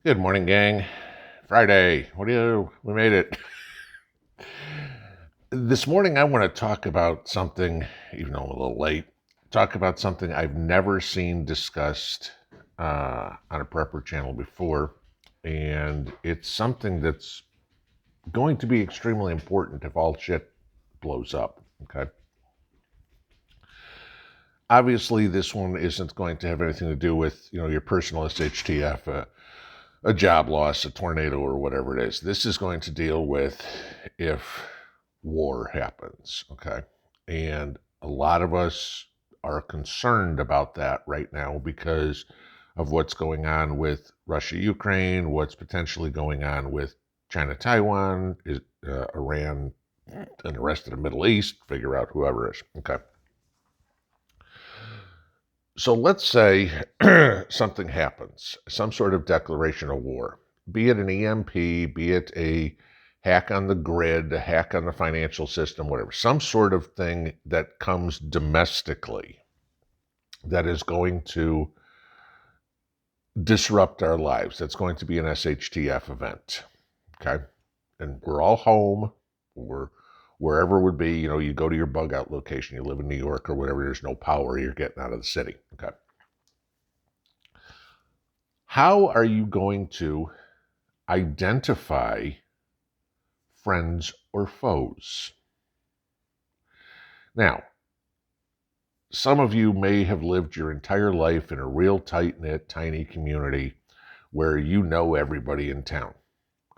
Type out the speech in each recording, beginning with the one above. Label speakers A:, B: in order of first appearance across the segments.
A: Good morning, gang. Friday. We made it. This morning, I want to talk about something, even though I'm a little late, talk about something I've never seen discussed on a prepper channel before. And it's something that's going to be extremely important if all shit blows up. Okay. Obviously, this one isn't going to have anything to do with, your personal SHTF, a job loss, a tornado, or whatever it is. This is going to deal with if war happens, okay? And a lot of us are concerned about that right now because of what's going on with Russia, Ukraine, what's potentially going on with China, Taiwan, Iran, and the rest of the Middle East. Figure out whoever is, okay? So let's say something happens, some sort of declaration of war, be it an EMP, be it a hack on the grid, a hack on the financial system, whatever, some sort of thing that comes domestically that is going to disrupt our lives. That's going to be an SHTF event. Okay. And we're all home. We're wherever it would be, you go to your bug out location, you live in New York or whatever, there's no power, you're getting out of the city. Okay. How are you going to identify friends or foes? Now, some of you may have lived your entire life in a real tight-knit, tiny community where you know everybody in town.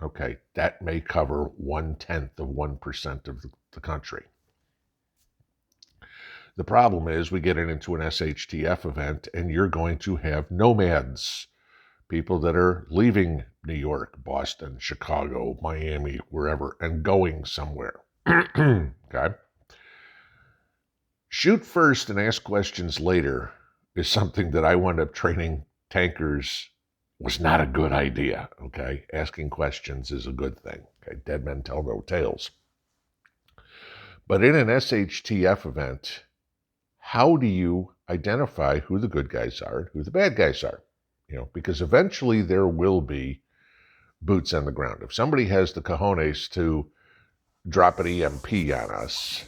A: Okay, that may cover 1/10 of 1% of the country. The problem is we get into an SHTF event and you're going to have nomads, people that are leaving New York, Boston, Chicago, Miami, wherever, and going somewhere. Okay? Shoot first and ask questions later is something that I wound up training tankers was not a good idea. Okay? Asking questions is a good thing. Okay? Dead men tell no tales. But in an SHTF event, how do you identify who the good guys are and who the bad guys are? Because eventually there will be boots on the ground. If somebody has the cojones to drop an EMP on us,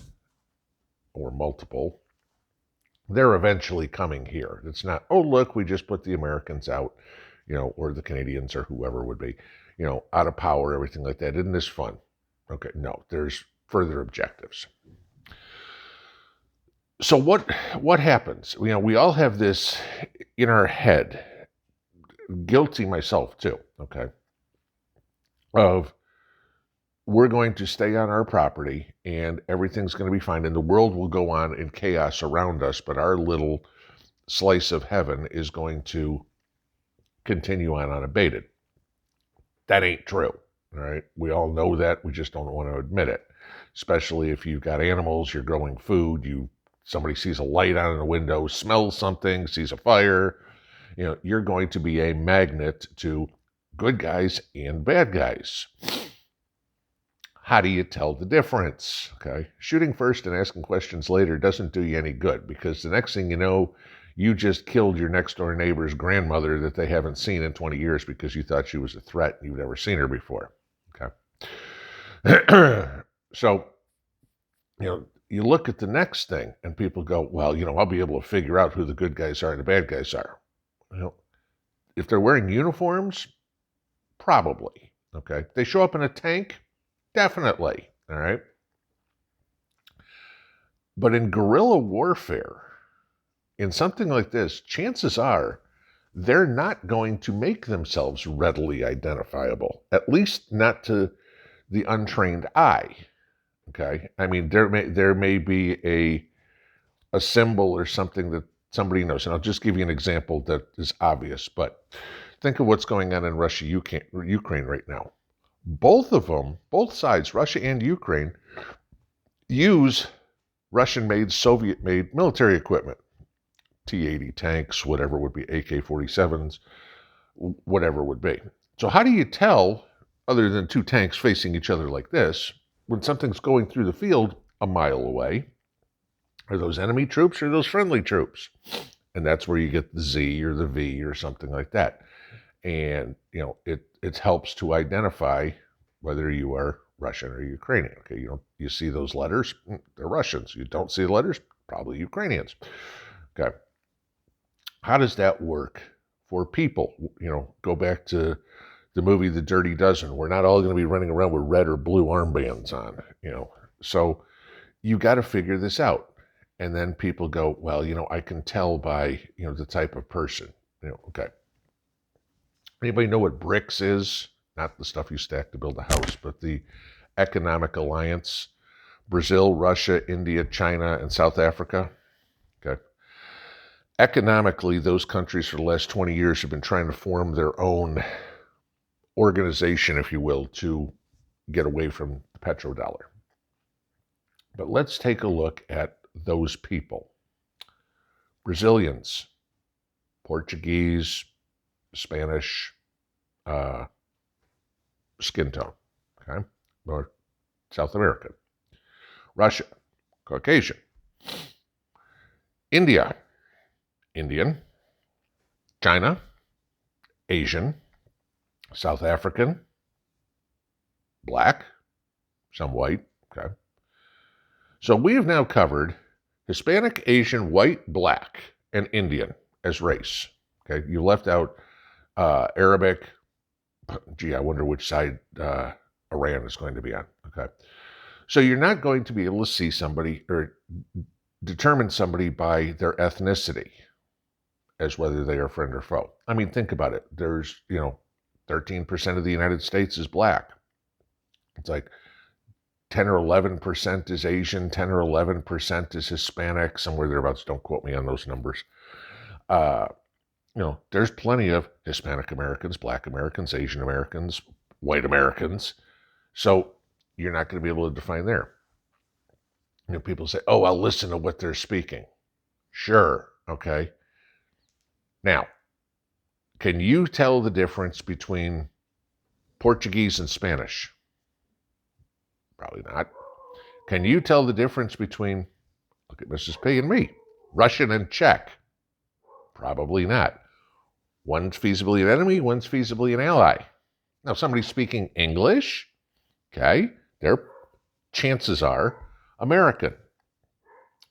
A: or multiple, they're eventually coming here. It's not, oh, look, we just put the Americans out, or the Canadians or whoever would be, out of power, everything like that. Isn't this fun? Okay, no, there's further objectives. So what happens? We all have this in our head, guilty myself too, okay, of we're going to stay on our property and everything's going to be fine and the world will go on in chaos around us, but our little slice of heaven is going to continue on unabated. That ain't true, all right? We all know that. We just don't want to admit it, especially if you've got animals, you're growing food, somebody sees a light on in a window, smells something, sees a fire, you're going to be a magnet to good guys and bad guys. How do you tell the difference? Okay. Shooting first and asking questions later doesn't do you any good because the next thing you know, you just killed your next door neighbor's grandmother that they haven't seen in 20 years because you thought she was a threat and you've never seen her before. Okay. So, you look at the next thing and people go, well, I'll be able to figure out who the good guys are and the bad guys are. If they're wearing uniforms, probably. Okay. They show up in a tank, definitely. All right. But in guerrilla warfare, in something like this, chances are they're not going to make themselves readily identifiable, at least not to the untrained eye. Okay. I mean, there may be a symbol or something that somebody knows. And I'll just give you an example that is obvious, but think of what's going on in Russia, Ukraine right now. Both of them, both sides, Russia and Ukraine, use Russian-made, Soviet-made military equipment. T-80 tanks, whatever would be, AK-47s, whatever would be. So how do you tell, other than two tanks facing each other like this, when something's going through the field a mile away, are those enemy troops or those friendly troops? And that's where you get the Z or the V or something like that. And, it helps to identify whether you are Russian or Ukrainian. Okay, you see those letters, they're Russians. You don't see the letters, probably Ukrainians. Okay. How does that work for people? Go back to the movie The Dirty Dozen. We're not all going to be running around with red or blue armbands on, So you got to figure this out. And then people go, well, I can tell by, the type of person. Okay. Anybody know what BRICS is? Not the stuff you stack to build a house, but the Economic Alliance. Brazil, Russia, India, China, and South Africa. Okay. Economically, those countries for the last 20 years have been trying to form their own organization, if you will, to get away from the petrodollar. But let's take a look at those people. Brazilians, Portuguese, Spanish, skin tone, okay, or South American. Russia, Caucasian. India, Indian. China, Asian. South African, black, some white, okay. So we have now covered Hispanic, Asian, white, black, and Indian as race. Okay, you left out Arabic. Gee, I wonder which side Iran is going to be on. Okay, so you're not going to be able to see somebody or determine somebody by their ethnicity as whether they are friend or foe. I mean, think about it. There's 13% of the United States is black. It's like 10 or 11% is Asian, 10 or 11% is Hispanic, somewhere thereabouts. Don't quote me on those numbers. There's plenty of Hispanic Americans, Black Americans, Asian Americans, white Americans. So you're not going to be able to define there. People say, oh, I'll listen to what they're speaking. Sure, okay. Now, can you tell the difference between Portuguese and Spanish? Probably not. Can you tell the difference between, look at Mrs. P and me, Russian and Czech? Probably not. One's feasibly an enemy, one's feasibly an ally. Now, somebody speaking English, okay, their chances are American.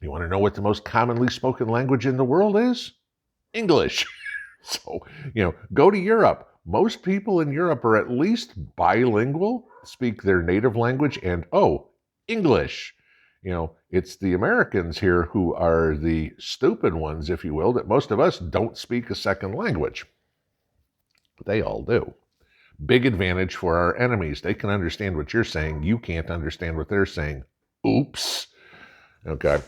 A: You want to know what the most commonly spoken language in the world is? English. So, go to Europe. Most people in Europe are at least bilingual, speak their native language, and, English. It's the Americans here who are the stupid ones, if you will, that most of us don't speak a second language. But they all do. Big advantage for our enemies. They can understand what you're saying. You can't understand what they're saying. Oops. Okay.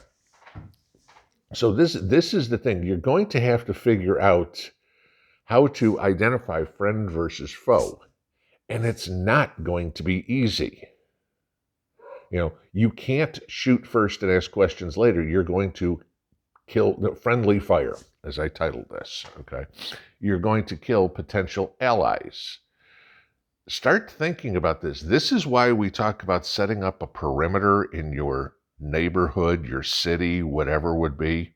A: So this is the thing. You're going to have to figure out how to identify friend versus foe. And it's not going to be easy. You can't shoot first and ask questions later. You're going to kill friendly fire, as I titled this, okay? You're going to kill potential allies. Start thinking about this. This is why we talk about setting up a perimeter in your neighborhood, your city, whatever would be,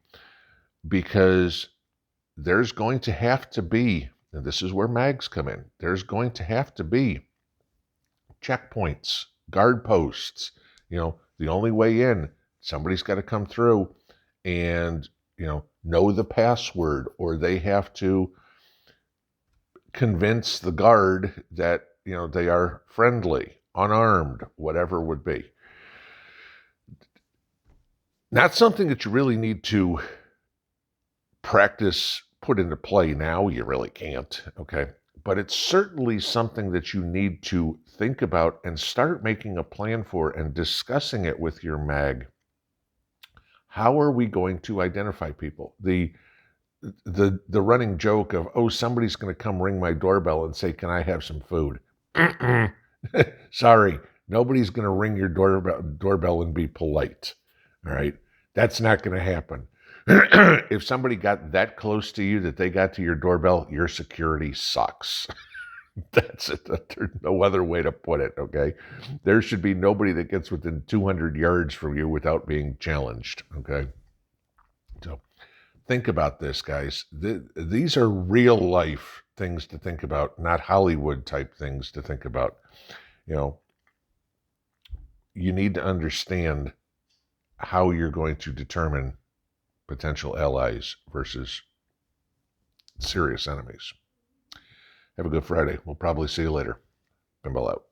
A: because there's going to have to be, and this is where mags come in, there's going to have to be checkpoints, guard posts. The only way in, somebody's got to come through and, know the password, or they have to convince the guard that, they are friendly, unarmed, whatever would be. Not something that you really need to practice, put into play now. You really can't, okay? But it's certainly something that you need to think about and start making a plan for and discussing it with your mag. How are we going to identify people? The running joke of, somebody's going to come ring my doorbell and say, can I have some food? Sorry, nobody's going to ring your doorbell and be polite, all right? That's not going to happen. If somebody got that close to you that they got to your doorbell, your security sucks. That's it. There's no other way to put it, okay? There should be nobody that gets within 200 yards from you without being challenged, okay? So think about this, guys. These are real life things to think about, not Hollywood type things to think about. You know, you need to understand how you're going to determine potential allies versus serious enemies. Have a good Friday. We'll probably see you later. Pinball out.